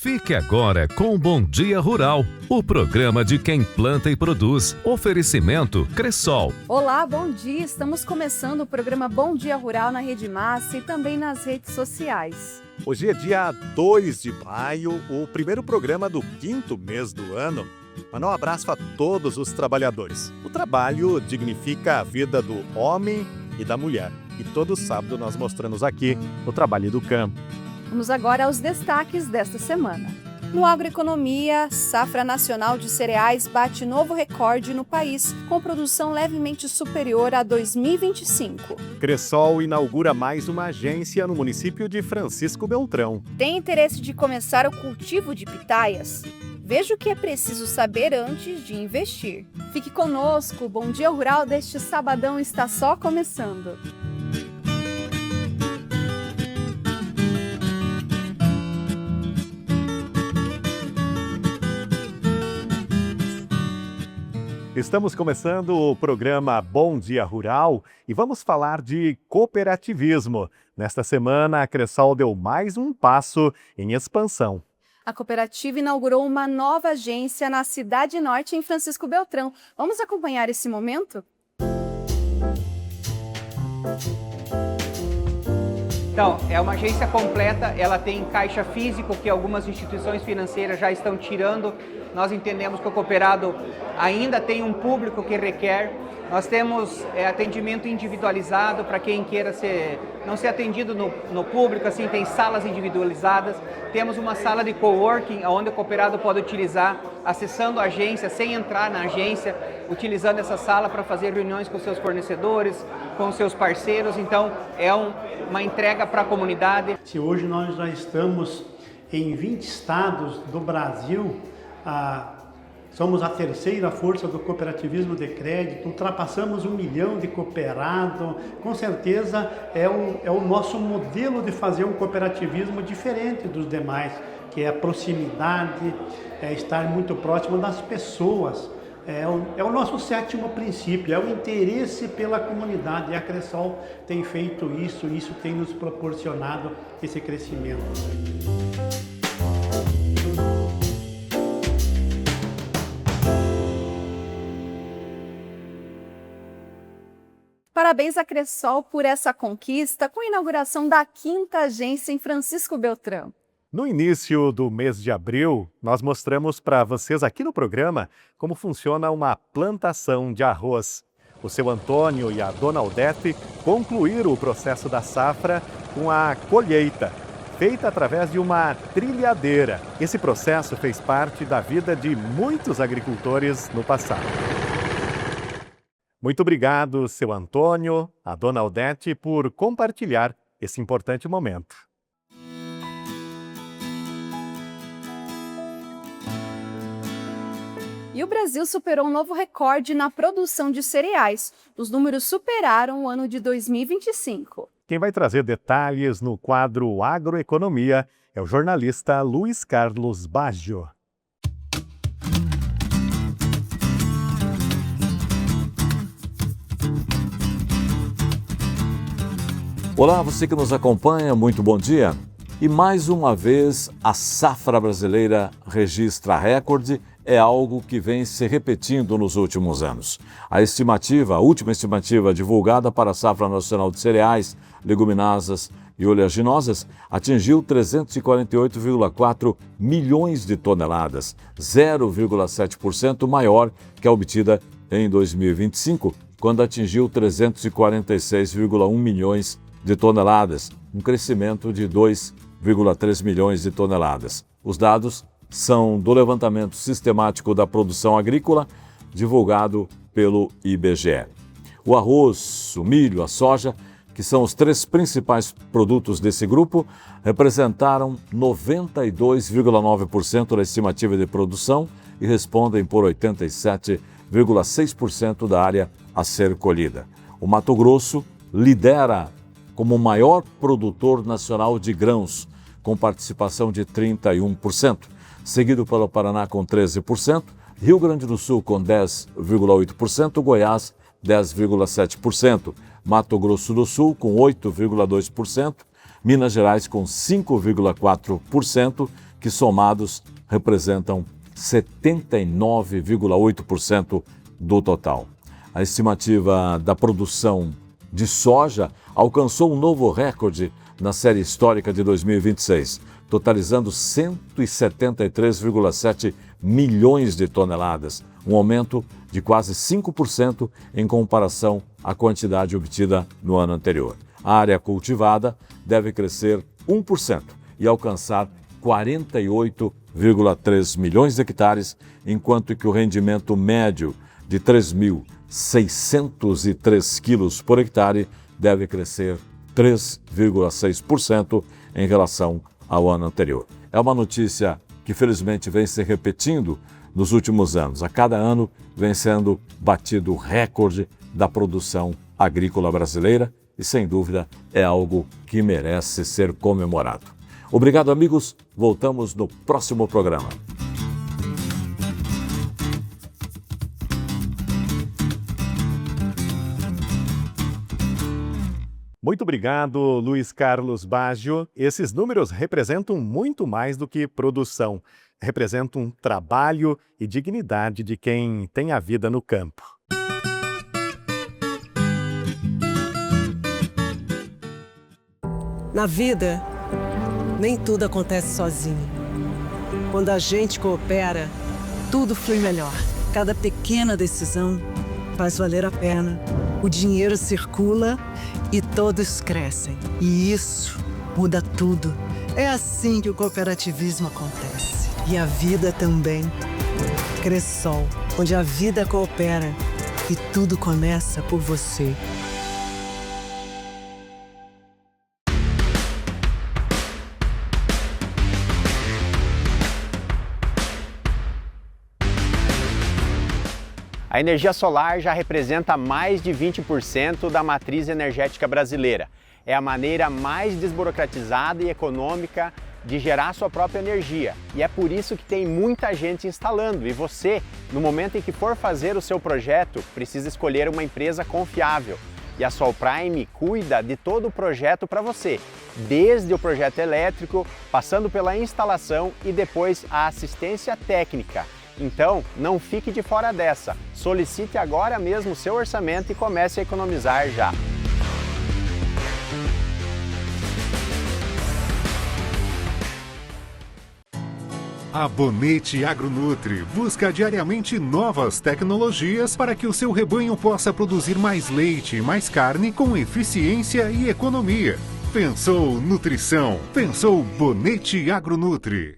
Fique agora com o Bom Dia Rural, o programa de quem planta e produz. Oferecimento Cressol. Olá, bom dia! Estamos começando o programa Bom Dia Rural na Rede Massa e também nas redes sociais. Hoje é dia 2 de maio, o primeiro programa do 5º mês do ano. Mandar um abraço a todos os trabalhadores. O trabalho dignifica a vida do homem e da mulher. E todo sábado nós mostramos aqui o trabalho do campo. Vamos agora aos destaques desta semana. No Agroeconomia, safra nacional de cereais bate novo recorde no país, com produção levemente superior a 2025. Cressol inaugura mais uma agência no município de Francisco Beltrão. Tem interesse de começar o cultivo de pitaias? Veja o que é preciso saber antes de investir. Fique conosco, o Bom Dia Rural deste sabadão está só começando. Estamos começando o programa Bom Dia Rural e vamos falar de cooperativismo. Nesta semana, a Cressol deu mais um passo em expansão. A cooperativa inaugurou uma nova agência na Cidade Norte, em Francisco Beltrão. Vamos acompanhar esse momento? Então, é uma agência completa, ela tem caixa físico que algumas instituições financeiras já estão tirando. Nós entendemos que o cooperado ainda tem um público que requer. Nós temos atendimento individualizado para quem queira não ser atendido no público, assim, tem salas individualizadas. Temos uma sala de coworking, onde o cooperado pode utilizar, acessando a agência, sem entrar na agência, utilizando essa sala para fazer reuniões com seus fornecedores, com seus parceiros. Então, é uma entrega para a comunidade. Se hoje nós já estamos em 20 estados do Brasil, somos a terceira força do cooperativismo de crédito, ultrapassamos 1 milhão de cooperados. Com certeza é o nosso modelo de fazer um cooperativismo diferente dos demais, que é a proximidade, é estar muito próximo das pessoas. É o nosso 7º princípio, é o interesse pela comunidade. E a Cressol tem feito isso tem nos proporcionado esse crescimento. Parabéns à Cressol por essa conquista com a inauguração da 5ª agência em Francisco Beltrão. No início do mês de abril, nós mostramos para vocês aqui no programa como funciona uma plantação de arroz. O seu Antônio e a dona Aldete concluíram o processo da safra com a colheita, feita através de uma trilhadeira. Esse processo fez parte da vida de muitos agricultores no passado. Muito obrigado, seu Antônio, a dona Aldete, por compartilhar esse importante momento. E o Brasil superou um novo recorde na produção de cereais. Os números superaram o ano de 2025. Quem vai trazer detalhes no quadro Agroeconomia é o jornalista Luiz Carlos Baggio. Olá, você que nos acompanha, muito bom dia. E mais uma vez, a safra brasileira registra recorde, é algo que vem se repetindo nos últimos anos. A última estimativa divulgada para a safra nacional de cereais, leguminosas e oleaginosas, atingiu 348,4 milhões de toneladas, 0,7% maior que a obtida em 2025, quando atingiu 346,1 milhões de toneladas, um crescimento de 2,3 milhões de toneladas. Os dados são do levantamento sistemático da produção agrícola, divulgado pelo IBGE. O arroz, o milho, a soja, que são os 3 principais produtos desse grupo, representaram 92,9% da estimativa de produção e respondem por 87,6% da área a ser colhida. O Mato Grosso lidera como o maior produtor nacional de grãos, com participação de 31%, seguido pelo Paraná com 13%, Rio Grande do Sul com 10,8%, Goiás 10,7%, Mato Grosso do Sul com 8,2%, Minas Gerais com 5,4%, que somados representam 79,8% do total. A estimativa da produção de soja alcançou um novo recorde na série histórica de 2026, totalizando 173,7 milhões de toneladas, um aumento de quase 5% em comparação à quantidade obtida no ano anterior. A área cultivada deve crescer 1% e alcançar 48,3 milhões de hectares, enquanto que o rendimento médio de 3.603 quilos por hectare deve crescer 3,6% em relação ao ano anterior. É uma notícia que felizmente vem se repetindo nos últimos anos. A cada ano vem sendo batido o recorde da produção agrícola brasileira e, sem dúvida, é algo que merece ser comemorado. Obrigado, amigos. Voltamos no próximo programa. Muito obrigado, Luiz Carlos Baggio. Esses números representam muito mais do que produção. Representam trabalho e dignidade de quem tem a vida no campo. Na vida, nem tudo acontece sozinho. Quando a gente coopera, tudo flui melhor. Cada pequena decisão faz valer a pena. O dinheiro circula e todos crescem. E isso muda tudo. É assim que o cooperativismo acontece. E a vida também. Cressol, onde a vida coopera e tudo começa por você. A energia solar já representa mais de 20% da matriz energética brasileira. É a maneira mais desburocratizada e econômica de gerar sua própria energia. E é por isso que tem muita gente instalando. E você, no momento em que for fazer o seu projeto, precisa escolher uma empresa confiável. E a Solprime cuida de todo o projeto para você, desde o projeto elétrico, passando pela instalação e depois a assistência técnica. Então, não fique de fora dessa. Solicite agora mesmo o seu orçamento e comece a economizar já. A Bonete Agronutri busca diariamente novas tecnologias para que o seu rebanho possa produzir mais leite e mais carne com eficiência e economia. Pensou nutrição? Pensou Bonete Agronutri.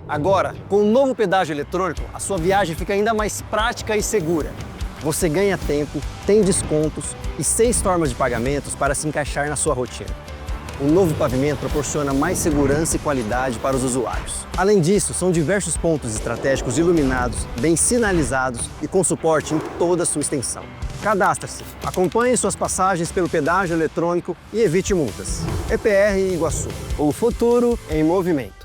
Agora, com o novo pedágio eletrônico, a sua viagem fica ainda mais prática e segura. Você ganha tempo, tem descontos e 6 formas de pagamentos para se encaixar na sua rotina. O novo pavimento proporciona mais segurança e qualidade para os usuários. Além disso, são diversos pontos estratégicos iluminados, bem sinalizados e com suporte em toda a sua extensão. Cadastre-se, acompanhe suas passagens pelo pedágio eletrônico e evite multas. EPR Iguaçu, o futuro em movimento.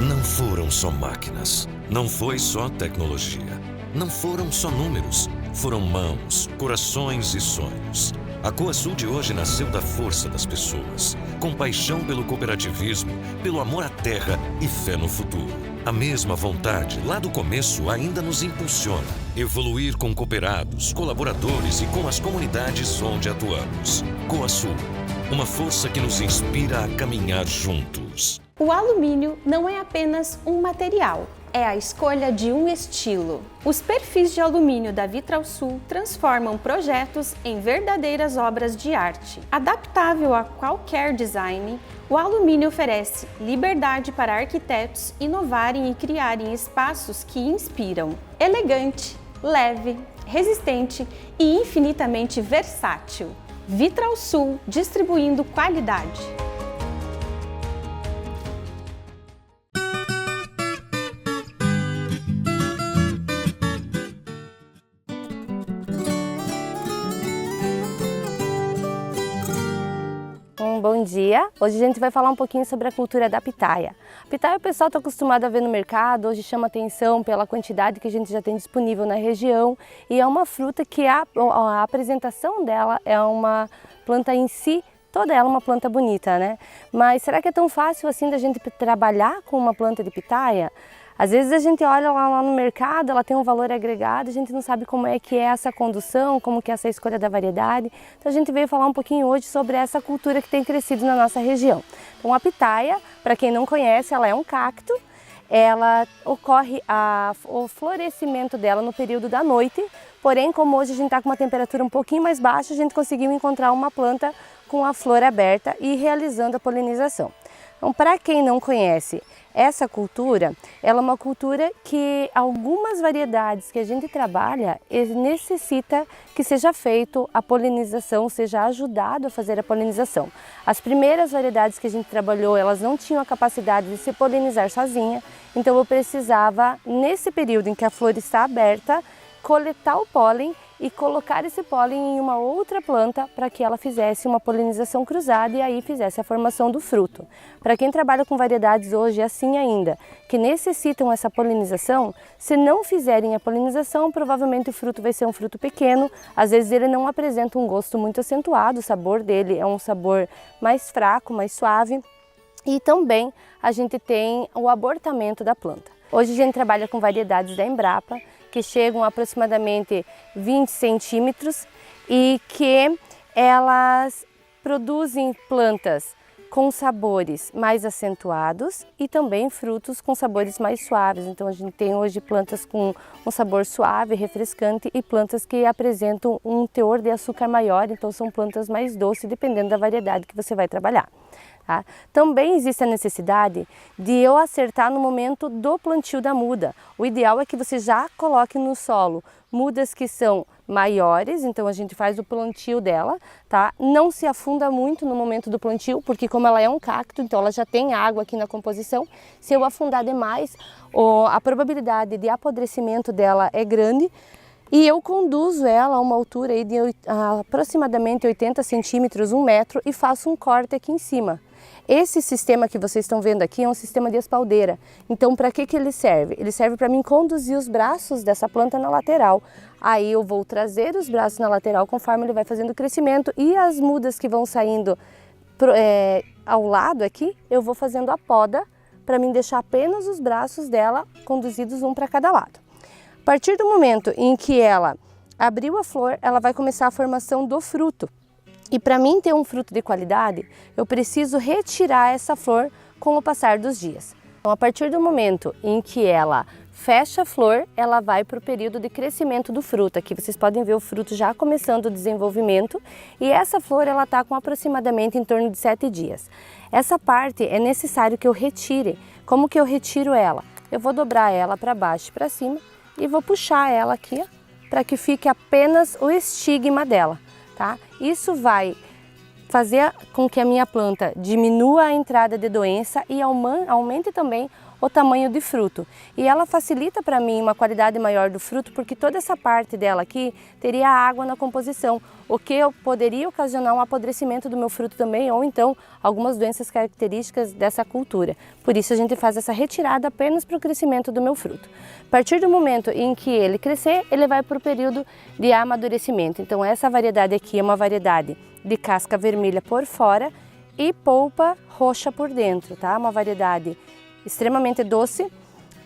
Não foram só máquinas, não foi só tecnologia, não foram só números, foram mãos, corações e sonhos. A Coasul de hoje nasceu da força das pessoas, com paixão pelo cooperativismo, pelo amor à terra e fé no futuro. A mesma vontade, lá do começo, ainda nos impulsiona. Evoluir com cooperados, colaboradores e com as comunidades onde atuamos. Coasul, uma força que nos inspira a caminhar juntos. O alumínio não é apenas um material, é a escolha de um estilo. Os perfis de alumínio da Vitralsul transformam projetos em verdadeiras obras de arte. Adaptável a qualquer design, o alumínio oferece liberdade para arquitetos inovarem e criarem espaços que inspiram. Elegante, leve, resistente e infinitamente versátil. Vitralsul, distribuindo qualidade. Bom dia! Hoje a gente vai falar um pouquinho sobre a cultura da pitaia. A pitaia o pessoal está acostumado a ver no mercado, hoje chama atenção pela quantidade que a gente já tem disponível na região e é uma fruta que a apresentação dela é uma planta em si toda ela uma planta bonita, né? Mas será que é tão fácil assim da gente trabalhar com uma planta de pitaia? Às vezes a gente olha lá no mercado, ela tem um valor agregado, a gente não sabe como é que é essa condução, como que é essa escolha da variedade. Então a gente veio falar um pouquinho hoje sobre essa cultura que tem crescido na nossa região. Então a pitaia, para quem não conhece, ela é um cacto. Ela ocorre o florescimento dela no período da noite, porém como hoje a gente está com uma temperatura um pouquinho mais baixa, a gente conseguiu encontrar uma planta com a flor aberta e realizando a polinização. Então, para quem não conhece essa cultura, ela é uma cultura que algumas variedades que a gente trabalha necessita que seja feito a polinização, seja ajudado a fazer a polinização. As primeiras variedades que a gente trabalhou, elas não tinham a capacidade de se polinizar sozinha, então eu precisava, nesse período em que a flor está aberta, coletar o pólen e colocar esse pólen em uma outra planta para que ela fizesse uma polinização cruzada e aí fizesse a formação do fruto. Para quem trabalha com variedades hoje, é assim ainda, que necessitam essa polinização, se não fizerem a polinização, provavelmente o fruto vai ser um fruto pequeno, às vezes ele não apresenta um gosto muito acentuado, o sabor dele é um sabor mais fraco, mais suave, e também a gente tem o abortamento da planta. Hoje a gente trabalha com variedades da Embrapa, que chegam a aproximadamente 20 centímetros e que elas produzem plantas com sabores mais acentuados e também frutos com sabores mais suaves. Então a gente tem hoje plantas com um sabor suave, refrescante e plantas que apresentam um teor de açúcar maior, então são plantas mais doces dependendo da variedade que você vai trabalhar. Tá? Também existe a necessidade de eu acertar no momento do plantio da muda. O ideal é que você já coloque no solo mudas que são maiores, então a gente faz o plantio dela, tá? Não se afunda muito no momento do plantio, porque como ela é um cacto, então ela já tem água aqui na composição. Se eu afundar demais, a probabilidade de apodrecimento dela é grande. E eu conduzo ela a uma altura aí de aproximadamente 80 centímetros, 1 metro, e faço um corte aqui em cima. Esse sistema que vocês estão vendo aqui é um sistema de espaldeira. Então, para que ele serve? Ele serve para mim conduzir os braços dessa planta na lateral. Aí eu vou trazer os braços na lateral conforme ele vai fazendo o crescimento e as mudas que vão saindo ao lado aqui, eu vou fazendo a poda para mim deixar apenas os braços dela conduzidos um para cada lado. A partir do momento em que ela abriu a flor, ela vai começar a formação do fruto. E para mim ter um fruto de qualidade, eu preciso retirar essa flor com o passar dos dias. Então, a partir do momento em que ela fecha a flor, ela vai para o período de crescimento do fruto. Aqui vocês podem ver o fruto já começando o desenvolvimento e essa flor ela está com aproximadamente em torno de 7 dias. Essa parte é necessário que eu retire. Como que eu retiro ela? Eu vou dobrar ela para baixo e para cima e vou puxar ela aqui para que fique apenas o estigma dela. Tá? Isso vai fazer com que a minha planta diminua a entrada de doença e aumente também o tamanho de fruto. E ela facilita para mim uma qualidade maior do fruto, porque toda essa parte dela aqui teria água na composição, o que poderia ocasionar um apodrecimento do meu fruto também, ou então algumas doenças características dessa cultura. Por isso a gente faz essa retirada apenas para o crescimento do meu fruto. A partir do momento em que ele crescer, ele vai para o período de amadurecimento. Então essa variedade aqui é uma variedade de casca vermelha por fora e polpa roxa por dentro, tá? Uma variedade extremamente doce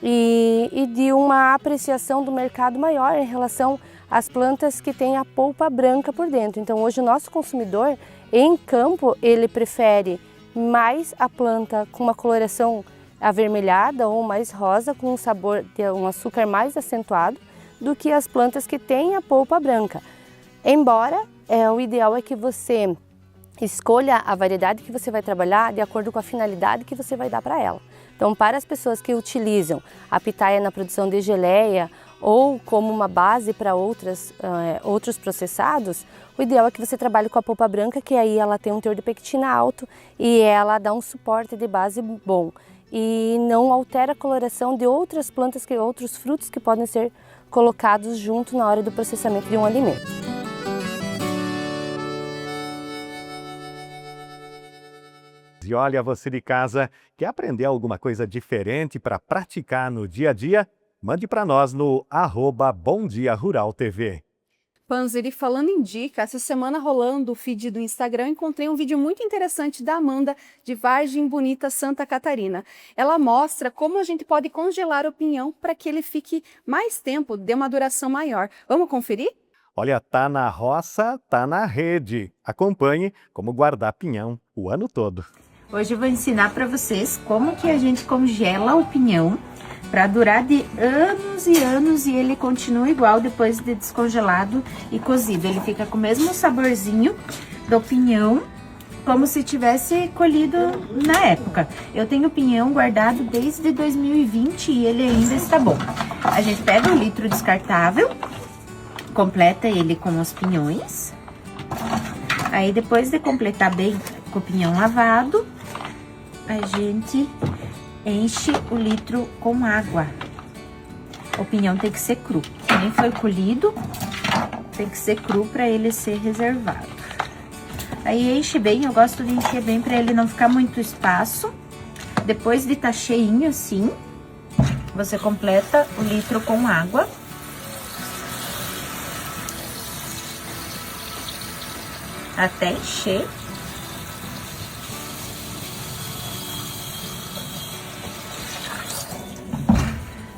e de uma apreciação do mercado maior em relação às plantas que têm a polpa branca por dentro. Então hoje o nosso consumidor em campo, ele prefere mais a planta com uma coloração avermelhada ou mais rosa, com um sabor de um açúcar mais acentuado, do que as plantas que têm a polpa branca. Embora o ideal é que você escolha a variedade que você vai trabalhar de acordo com a finalidade que você vai dar para ela. Então, para as pessoas que utilizam a pitaia na produção de geleia ou como uma base para outros processados, o ideal é que você trabalhe com a polpa branca, que aí ela tem um teor de pectina alto e ela dá um suporte de base bom e não altera a coloração de outras plantas, outros frutos que podem ser colocados junto na hora do processamento de um alimento. E olha, você de casa, quer aprender alguma coisa diferente para praticar no dia a dia? Mande para nós no @BomDiaRuralTV. Panzeri, falando em dica, essa semana rolando o feed do Instagram, encontrei um vídeo muito interessante da Amanda, de Vargem Bonita, Santa Catarina. Ela mostra como a gente pode congelar o pinhão para que ele fique mais tempo, dê uma duração maior. Vamos conferir? Olha, tá na roça, tá na rede. Acompanhe como guardar pinhão o ano todo. Hoje eu vou ensinar para vocês como que a gente congela o pinhão para durar de anos e anos e ele continua igual depois de descongelado e cozido. Ele fica com o mesmo saborzinho do pinhão, como se tivesse colhido na época. Eu tenho pinhão guardado desde 2020 e ele ainda está bom. A gente pega 1 litro descartável, completa ele com os pinhões. Aí depois de completar bem com o pinhão lavado, a gente enche o litro com água. O pinhão tem que ser cru. Nem foi colhido, tem que ser cru para ele ser reservado. Aí enche bem, eu gosto de encher bem para ele não ficar muito espaço. Depois de estar cheinho assim, você completa o litro com água. Até encher.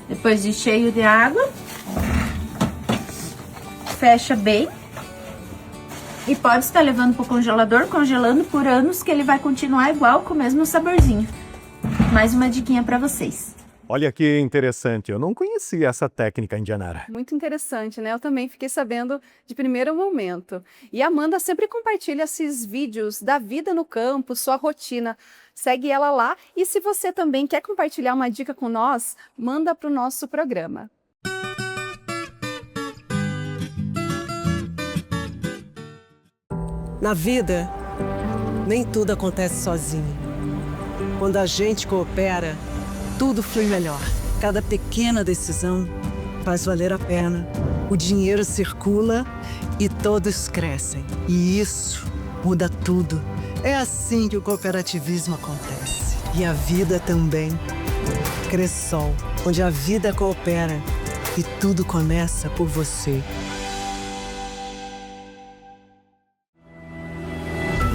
Depois de cheio de água, fecha bem e pode estar levando para o congelador, congelando por anos, que ele vai continuar igual, com o mesmo saborzinho. Mais uma diquinha para vocês. Olha que interessante, eu não conhecia essa técnica, Indianara. Muito interessante, né? Eu também fiquei sabendo de primeiro momento. E a Amanda sempre compartilha esses vídeos da vida no campo, sua rotina. Segue ela lá e se você também quer compartilhar uma dica com nós, manda para o nosso programa. Na vida, nem tudo acontece sozinho. Quando a gente coopera, tudo flui melhor. Cada pequena decisão faz valer a pena. O dinheiro circula e todos crescem. E isso muda tudo. É assim que o cooperativismo acontece. E a vida também. Cressol, onde a vida coopera e tudo começa por você.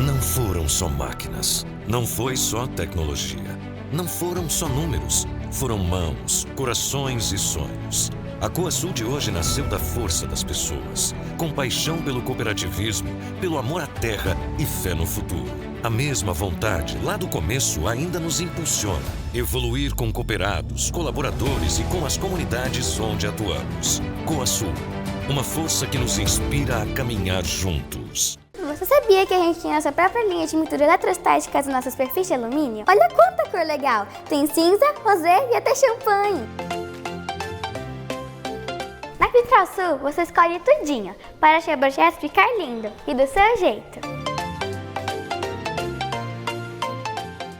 Não foram só máquinas, não foi só tecnologia, não foram só números, foram mãos, corações e sonhos. A Coasul de hoje nasceu da força das pessoas, com paixão pelo cooperativismo, pelo amor à terra e fé no futuro. A mesma vontade, lá do começo, ainda nos impulsiona. Evoluir com cooperados, colaboradores e com as comunidades onde atuamos. Coasul, uma força que nos inspira a caminhar juntos. Você sabia que a gente tinha nossa própria linha de pintura eletrostática nas nossas perfis de alumínio? Olha quanta cor legal! Tem cinza, rosé e até champanhe. Na Vitralsul, você escolhe tudinho para seu projeto ficar lindo e do seu jeito.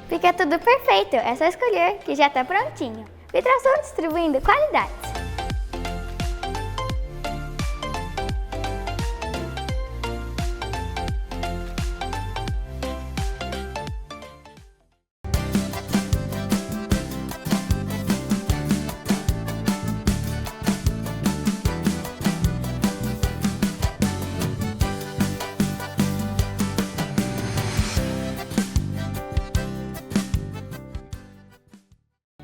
Fica tudo perfeito, é só escolher que já está prontinho. Vitralsul, distribuindo qualidades.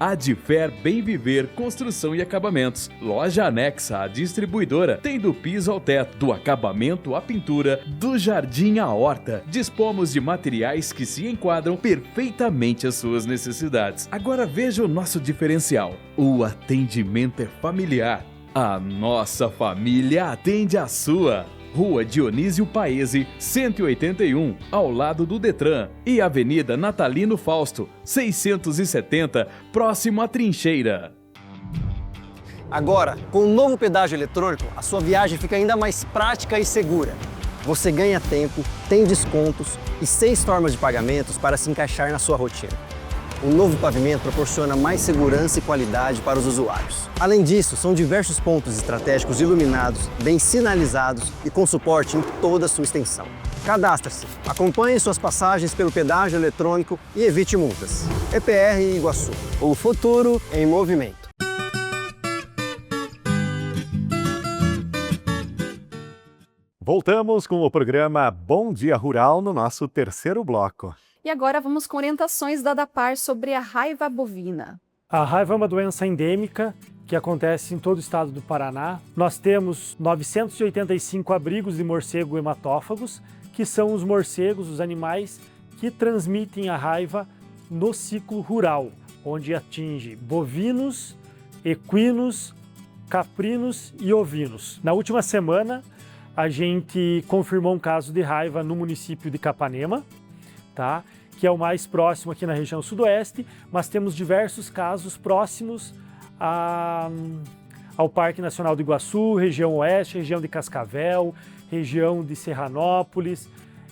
Adfer Bem Viver Construção e Acabamentos. Loja anexa à distribuidora. Tem do piso ao teto, do acabamento à pintura, do jardim à horta. Dispomos de materiais que se enquadram perfeitamente às suas necessidades. Agora veja o nosso diferencial. O atendimento é familiar. A nossa família atende a sua. Rua Dionísio Paese, 181, ao lado do Detran, e Avenida Natalino Fausto, 670, próximo à Trincheira. Agora, com o novo pedágio eletrônico, a sua viagem fica ainda mais prática e segura. Você ganha tempo, tem descontos e 6 formas de pagamentos para se encaixar na sua rotina. O novo pavimento proporciona mais segurança e qualidade para os usuários. Além disso, são diversos pontos estratégicos iluminados, bem sinalizados e com suporte em toda a sua extensão. Cadastre-se, acompanhe suas passagens pelo pedágio eletrônico e evite multas. EPR Iguaçu, o futuro em movimento. Voltamos com o programa Bom Dia Rural no nosso terceiro bloco. E agora vamos com orientações da ADAPAR sobre a raiva bovina. A raiva é uma doença endêmica que acontece em todo o estado do Paraná. Nós temos 985 abrigos de morcego hematófagos, que são os morcegos, os animais que transmitem a raiva no ciclo rural, onde atinge bovinos, equinos, caprinos e ovinos. Na última semana, a gente confirmou um caso de raiva no município de Capanema, tá? Que é o mais próximo aqui na região sudoeste, mas temos diversos casos próximos ao Parque Nacional do Iguaçu, região oeste, região de Cascavel, região de Serranópolis,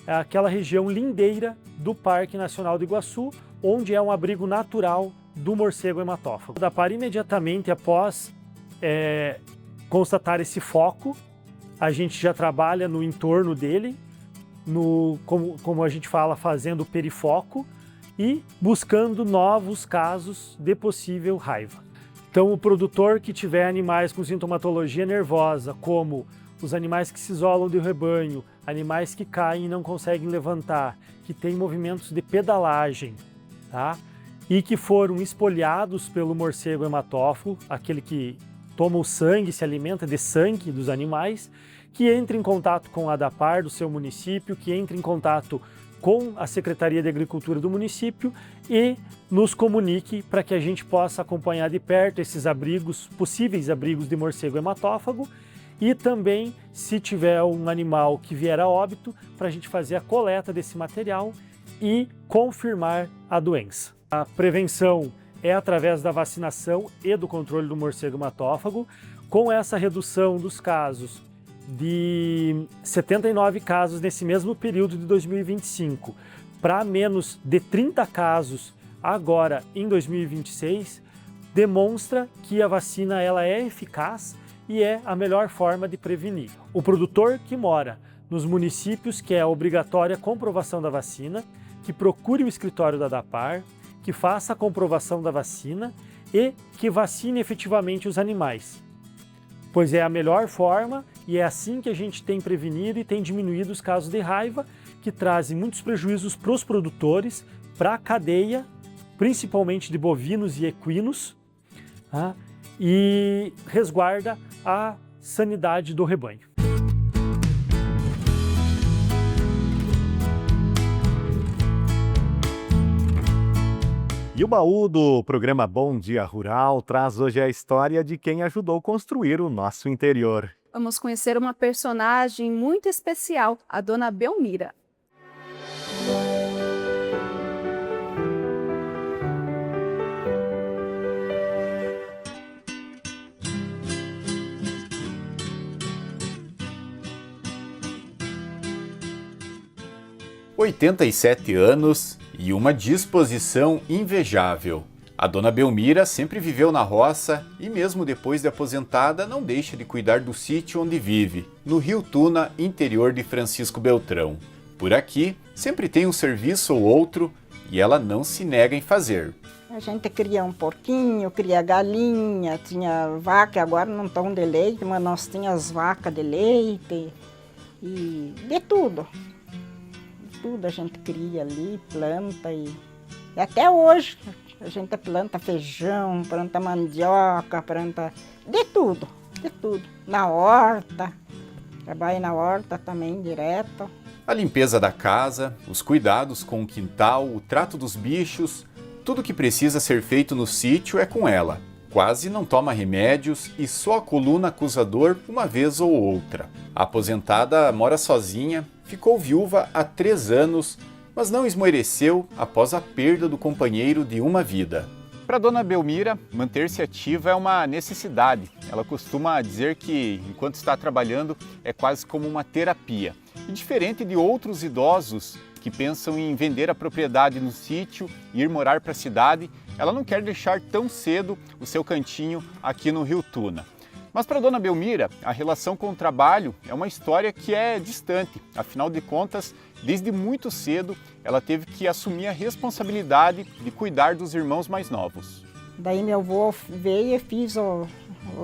aquela região lindeira do Parque Nacional do Iguaçu, onde é um abrigo natural do morcego hematófago. A ADAPAR, imediatamente após constatar esse foco, a gente já trabalha no entorno dele, como a gente fala, fazendo perifoco e buscando novos casos de possível raiva. Então, o produtor que tiver animais com sintomatologia nervosa, como os animais que se isolam do rebanho, animais que caem e não conseguem levantar, que têm movimentos de pedalagem, tá? E que foram espolhados pelo morcego hematófago, aquele que toma o sangue, se alimenta de sangue dos animais, que entre em contato com a ADAPAR do seu município, que entre em contato com a Secretaria de Agricultura do município e nos comunique para que a gente possa acompanhar de perto esses abrigos, possíveis abrigos de morcego hematófago, e também, se tiver um animal que vier a óbito, para a gente fazer a coleta desse material e confirmar a doença. A prevenção é através da vacinação e do controle do morcego hematófago. Com essa redução dos casos de 79 casos nesse mesmo período de 2025 para menos de 30 casos agora em 2026, demonstra que a vacina ela é eficaz e é a melhor forma de prevenir. O produtor que mora nos municípios que é obrigatória a comprovação da vacina, que procure o escritório da ADAPAR, que faça a comprovação da vacina e que vacine efetivamente os animais, pois é a melhor forma e é assim que a gente tem prevenido e tem diminuído os casos de raiva, que trazem muitos prejuízos para os produtores, para a cadeia, principalmente de bovinos e equinos, tá? E resguarda a sanidade do rebanho. E o baú do programa Bom Dia Rural traz hoje a história de quem ajudou a construir o nosso interior. Vamos conhecer uma personagem muito especial, a Dona Belmira. Há 87 anos e uma disposição invejável. A Dona Belmira sempre viveu na roça e mesmo depois de aposentada não deixa de cuidar do sítio onde vive, no Rio Tuna, interior de Francisco Beltrão. Por aqui, sempre tem um serviço ou outro e ela não se nega em fazer. A gente cria um porquinho, cria galinha, tinha vaca, agora não estão de leite, mas nós tínhamos vacas de leite e de tudo. De tudo a gente cria ali, planta e até hoje a gente planta feijão, planta mandioca, planta de tudo, de tudo. Na horta, trabalho na horta também direto. A limpeza da casa, os cuidados com o quintal, o trato dos bichos, tudo que precisa ser feito no sítio é com ela. Quase não toma remédios e só a coluna acusa dor uma vez ou outra. A aposentada mora sozinha, ficou viúva há 3 anos, mas não esmoreceu após a perda do companheiro de uma vida. Para Dona Belmira, manter-se ativa é uma necessidade. Ela costuma dizer que, enquanto está trabalhando, é quase como uma terapia. E diferente de outros idosos que pensam em vender a propriedade no sítio e ir morar para a cidade, ela não quer deixar tão cedo o seu cantinho aqui no Rio Tuna. Mas para Dona Belmira, a relação com o trabalho é uma história que é distante. Afinal de contas, desde muito cedo, ela teve que assumir a responsabilidade de cuidar dos irmãos mais novos. Daí meu avô veio e fiz o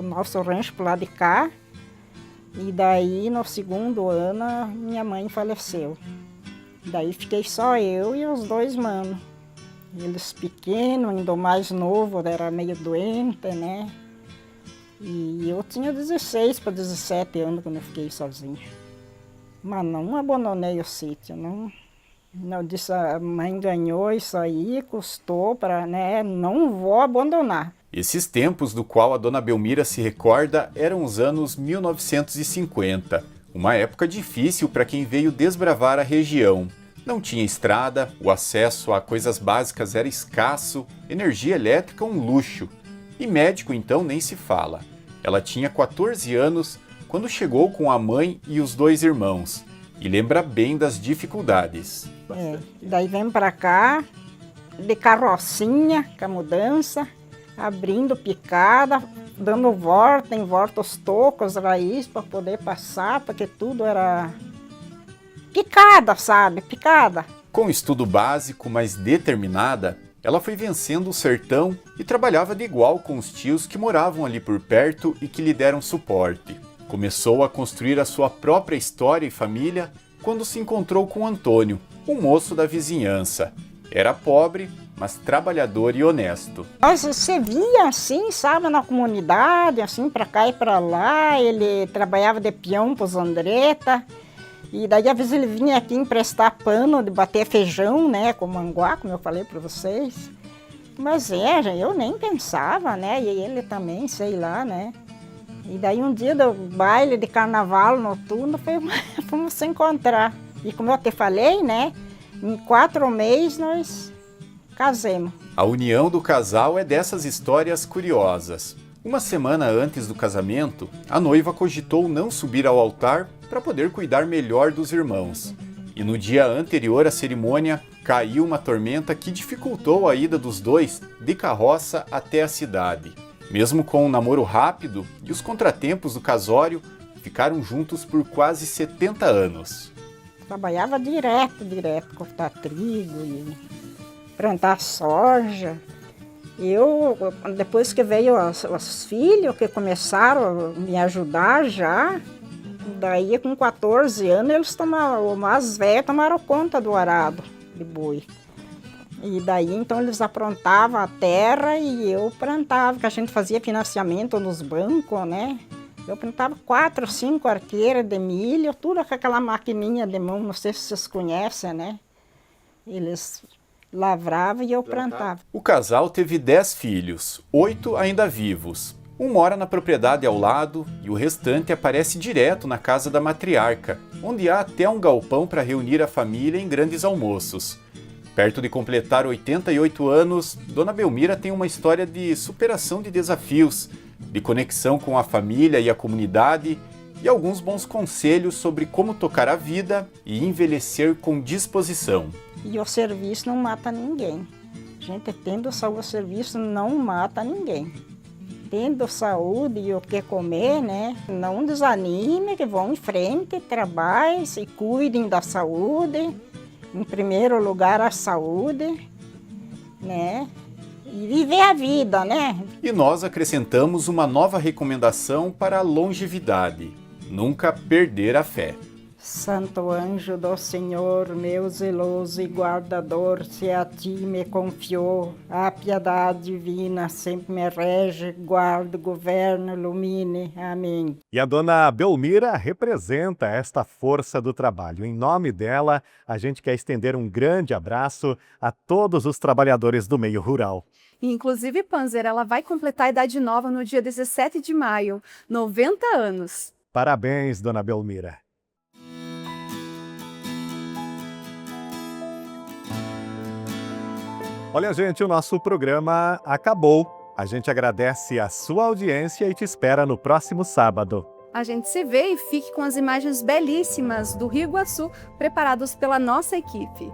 nosso rancho para lado de cá. E daí, no segundo ano, minha mãe faleceu. Daí fiquei só eu e os 2 manos. Eles pequenos, ainda o mais novo era meio doente, né? E eu tinha 16 para 17 anos quando eu fiquei sozinha. Mas não abandonei o sítio, não. Não disse, a mãe ganhou isso aí, custou para, né? Não vou abandonar. Esses tempos do qual a dona Belmira se recorda eram os anos 1950, uma época difícil para quem veio desbravar a região. Não tinha estrada, o acesso a coisas básicas era escasso, energia elétrica um luxo. E médico então nem se fala. Ela tinha 14 anos quando chegou com a mãe e os 2 irmãos. E lembra bem das dificuldades. Daí vem para cá, de carrocinha, com a mudança, abrindo picada, dando volta em volta os tocos, raiz para poder passar, porque tudo era picada, sabe? Picada. Com estudo básico, mas determinada, ela foi vencendo o sertão e trabalhava de igual com os tios que moravam ali por perto e que lhe deram suporte. Começou a construir a sua própria história e família quando se encontrou com Antônio, um moço da vizinhança. Era pobre, mas trabalhador e honesto. Mas você via assim, sabe, na comunidade, assim, para cá e para lá. Ele trabalhava de peão para os Andretta. E daí, às vezes, ele vinha aqui emprestar pano de bater feijão, né, com manguá, como eu falei para vocês. Mas eu nem pensava, né, e ele também, sei lá, né. E daí, um dia do baile de carnaval noturno, fomos se encontrar. E como eu te falei, né, em 4 meses nós casemos. A união do casal é dessas histórias curiosas. Uma semana antes do casamento, a noiva cogitou não subir ao altar para poder cuidar melhor dos irmãos. E no dia anterior à cerimônia, caiu uma tormenta que dificultou a ida dos 2 de carroça até a cidade. Mesmo com um namoro rápido e os contratempos do casório, ficaram juntos por quase 70 anos. Trabalhava direto, cortar trigo e plantar soja. Depois que veio os filhos que começaram a me ajudar já, daí com 14 anos eles tomaram, os mais velhos tomaram conta do arado de boi. E daí então eles aprontavam a terra e eu plantava, que a gente fazia financiamento nos bancos, né? Eu plantava 4, 5 arqueiras de milho, tudo com aquela maquininha de mão, não sei se vocês conhecem, né? Eles lavravam e eu plantava. O casal teve 10 filhos, 8 ainda vivos. Um mora na propriedade ao lado e o restante aparece direto na casa da matriarca, onde há até um galpão para reunir a família em grandes almoços. Perto de completar 88 anos, Dona Belmira tem uma história de superação de desafios, de conexão com a família e a comunidade e alguns bons conselhos sobre como tocar a vida e envelhecer com disposição. E o serviço não mata ninguém. A gente tendo saúde, o serviço não mata ninguém. Tendo saúde e o que comer, né? Não desanime, que vão em frente, trabalhem, se cuidem da saúde. Em primeiro lugar, a saúde, né? E viver a vida, né? E nós acrescentamos uma nova recomendação para a longevidade: nunca perder a fé. Santo anjo do Senhor, meu zeloso e guardador, se a ti me confiou, a piedade divina sempre me rege, guarda, governa, ilumine. Amém. E a dona Belmira representa esta força do trabalho. Em nome dela, a gente quer estender um grande abraço a todos os trabalhadores do meio rural. E, inclusive, Panzer, ela vai completar a idade nova no dia 17 de maio, 90 anos. Parabéns, dona Belmira. Olha, gente, o nosso programa acabou. A gente agradece a sua audiência e te espera no próximo sábado. A gente se vê e fique com as imagens belíssimas do Rio Iguaçu preparados pela nossa equipe.